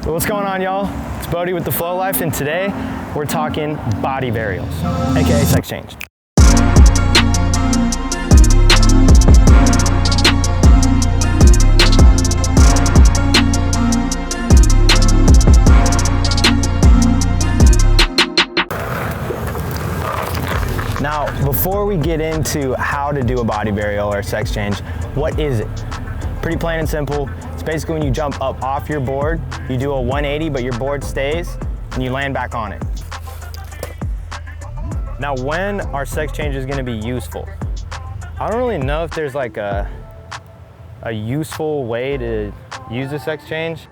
So what's going on, y'all? It's Bodhi with TheFloatLife, and today we're talking body varials, aka sex change. Now, before we get into how to do a body varial or sex change, what is it? Pretty plain and simple. It's basically when you jump up off your board, you do a 180, but your board stays, and you land back on it. Now, when are sex changes gonna be useful? I don't really know if there's like a useful way to use a sex change.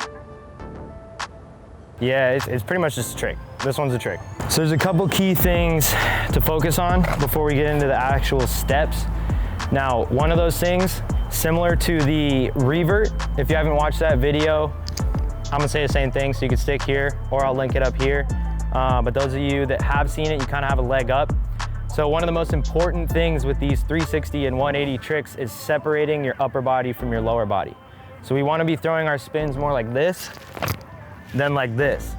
Yeah, it's pretty much just a trick. This one's a trick. So there's a couple key things to focus on before we get into the actual steps. Now, one of those things, similar to the revert, if you haven't watched that video, I'm gonna say the same thing, so you can stick here, or I'll link it up here. But those of you that have seen it, you kind of have a leg up. So one of the most important things with these 360 and 180 tricks is separating your upper body from your lower body. So we wanna be throwing our spins more like this than like this.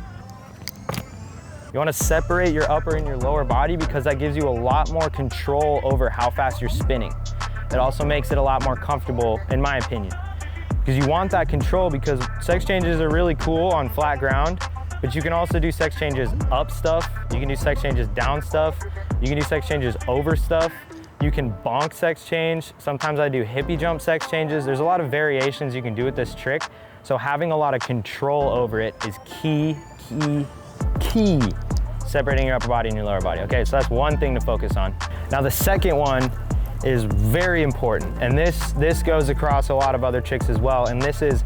You wanna separate your upper and your lower body because that gives you a lot more control over how fast you're spinning. It also makes it a lot more comfortable, in my opinion. Because you want that control, because sex changes are really cool on flat ground, but you can also do sex changes up stuff, you can do sex changes down stuff, you can do sex changes over stuff, you can bonk sex change. Sometimes I do hippie jump sex changes. There's a lot of variations you can do with this trick. So having a lot of control over it is key. Separating your upper body and your lower body. Okay, so that's one thing to focus on. Now the second one is very important, and this goes across a lot of other tricks as well, and this is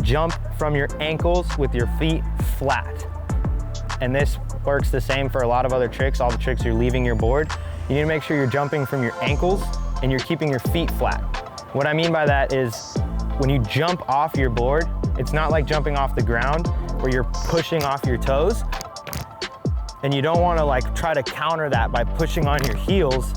jump from your ankles with your feet flat. And this works the same for a lot of other tricks, all the tricks you're leaving your board. You need to make sure you're jumping from your ankles and you're keeping your feet flat. What I mean by that is when you jump off your board, it's not like jumping off the ground where you're pushing off your toes, and you don't want to like try to counter that by pushing on your heels,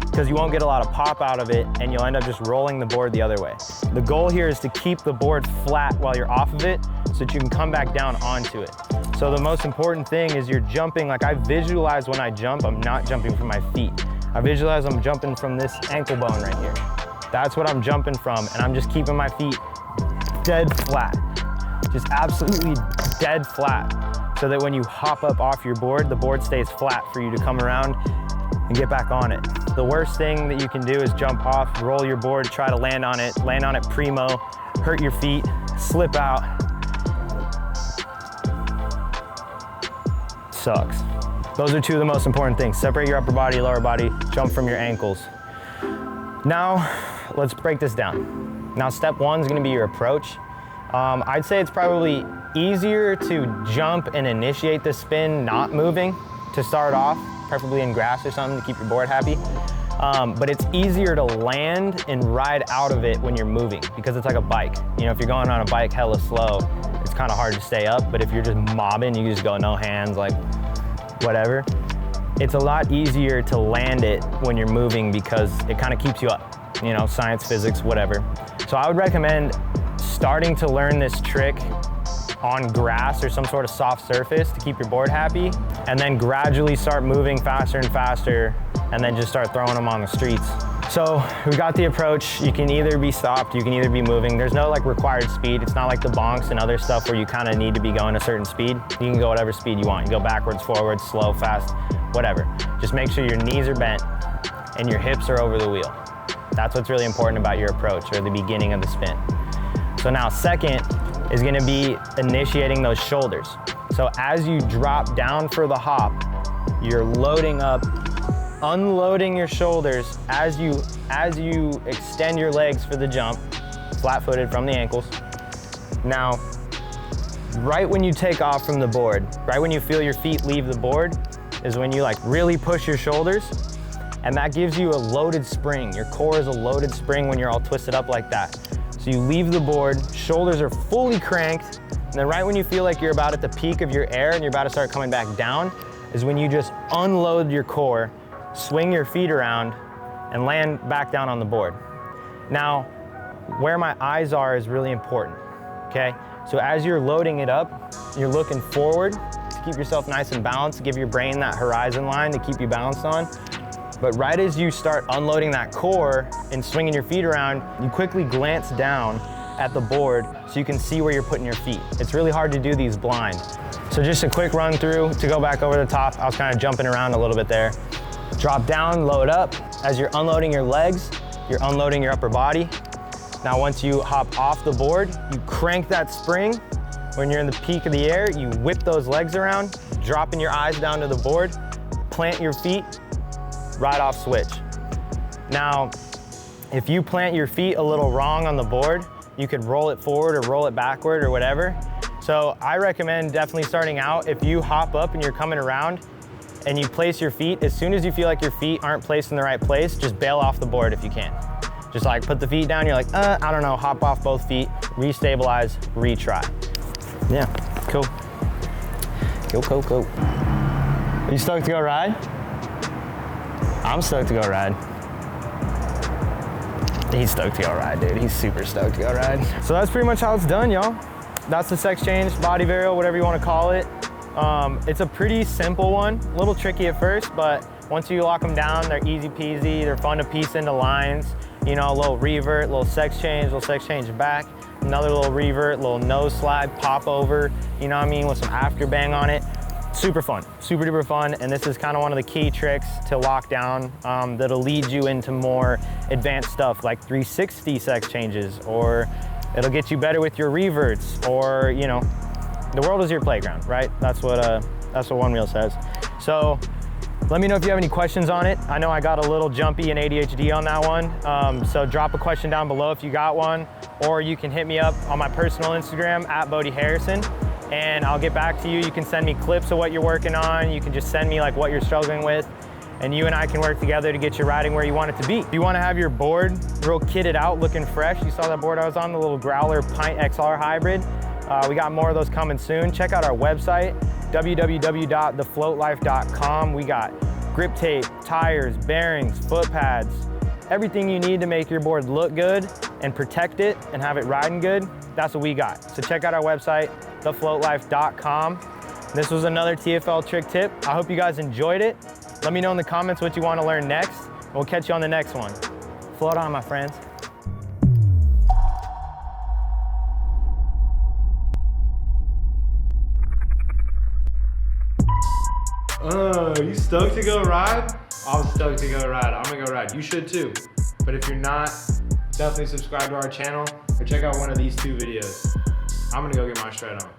because you won't get a lot of pop out of it and you'll end up just rolling the board the other way. The goal here is to keep the board flat while you're off of it so that you can come back down onto it. So the most important thing is you're jumping, like I visualize when I jump, I'm not jumping from my feet. I visualize I'm jumping from this ankle bone right here. That's what I'm jumping from, and I'm just keeping my feet dead flat. Just absolutely dead flat, so that when you hop up off your board, the board stays flat for you to come around and get back on it. The worst thing that you can do is jump off, roll your board, try to land on it primo, hurt your feet, slip out. Sucks. Those are two of the most important things. Separate your upper body, lower body, jump from your ankles. Now, let's break this down. Now, step one is gonna be your approach. I'd say it's probably easier to jump and initiate the spin not moving to start off, preferably in grass or something to keep your board happy. But it's easier to land and ride out of it when you're moving, because it's like a bike. You know, if you're going on a bike hella slow, it's kind of hard to stay up, but if you're just mobbing, you just go no hands, like whatever. It's a lot easier to land it when you're moving because it kind of keeps you up, you know, science, physics, whatever. So I would recommend starting to learn this trick on grass or some sort of soft surface to keep your board happy, and then gradually start moving faster and faster, and then just start throwing them on the streets. So we got the approach. You can either be stopped, you can either be moving. There's no like required speed. It's not like the bonks and other stuff where you kind of need to be going a certain speed. You can go whatever speed you want. You go backwards, forwards, slow, fast, whatever. Just make sure your knees are bent and your hips are over the wheel. That's what's really important about your approach, or the beginning of the spin. So now second is gonna be initiating those shoulders. So as you drop down for the hop, you're loading up, unloading your shoulders as you extend your legs for the jump, flat-footed from the ankles. Now, right when you take off from the board, right when you feel your feet leave the board, is when you like really push your shoulders, and that gives you a loaded spring. Your core is a loaded spring when you're all twisted up like that. So you leave the board, shoulders are fully cranked, and then right when you feel like you're about at the peak of your air and you're about to start coming back down, is when you just unload your core, swing your feet around, and land back down on the board. Now, where my eyes are is really important. okay? So as you're loading it up, you're looking forward to keep yourself nice and balanced, give your brain that horizon line to keep you balanced on. But right as you start unloading that core and swinging your feet around, you quickly glance down at the board so you can see where you're putting your feet. It's really hard to do these blind. So just a quick run through to go back over the top. I was kind of jumping around a little bit there. Drop down, load up. As you're unloading your legs, you're unloading your upper body. Now once you hop off the board, you crank that spring. When you're in the peak of the air, you whip those legs around, dropping your eyes down to the board, plant your feet, ride off switch. Now, if you plant your feet a little wrong on the board, you could roll it forward or roll it backward or whatever. So I recommend definitely starting out, if you hop up and you're coming around and you place your feet, as soon as you feel like your feet aren't placed in the right place, just bail off the board if you can. Just like put the feet down, you're like, I don't know, hop off both feet, restabilize, retry. Yeah, cool. Cool. Are you stoked to go ride? I'm stoked to go ride. He's stoked to go ride, dude. He's super stoked to go ride. So that's pretty much how it's done, y'all. That's the sex change, body varial, whatever you want to call it. It's a pretty simple one, a little tricky at first, but once you lock them down, they're easy peasy. They're fun to piece into lines. You know, a little revert, little sex change back, another little revert, little nose slide, pop over, you know what I mean, with some after bang on it. Super fun, super duper fun, and this is kind of one of the key tricks to lock down that'll lead you into more advanced stuff like 360 sex changes, or it'll get you better with your reverts, or, you know, the world is your playground, right? That's what Onewheel says. So let me know if you have any questions on it. I know I got a little jumpy and ADHD on that one, so drop a question down below if you got one, or you can hit me up on my personal Instagram at Bodhi Harrison, and I'll get back to you. You can send me clips of what you're working on. You can just send me like what you're struggling with, and you and I can work together to get you riding where you want it to be. If you want to have your board real kitted out, looking fresh, you saw that board I was on, the little Growler Pint XR Hybrid. We got more of those coming soon. Check out our website, www.TheFloatLife.com. We got grip tape, tires, bearings, foot pads, everything you need to make your board look good and protect it and have it riding good. That's what we got. So check out our website, TheFloatLife.com. This was another TFL trick tip. I hope you guys enjoyed it. Let me know in the comments what you want to learn next. We'll catch you on the next one. Float on, my friends. You stoked to go ride? I'm stoked to go ride. I'm gonna go ride. You should too. But if you're not, definitely subscribe to our channel or check out one of these two videos. I'm gonna go get my shred on.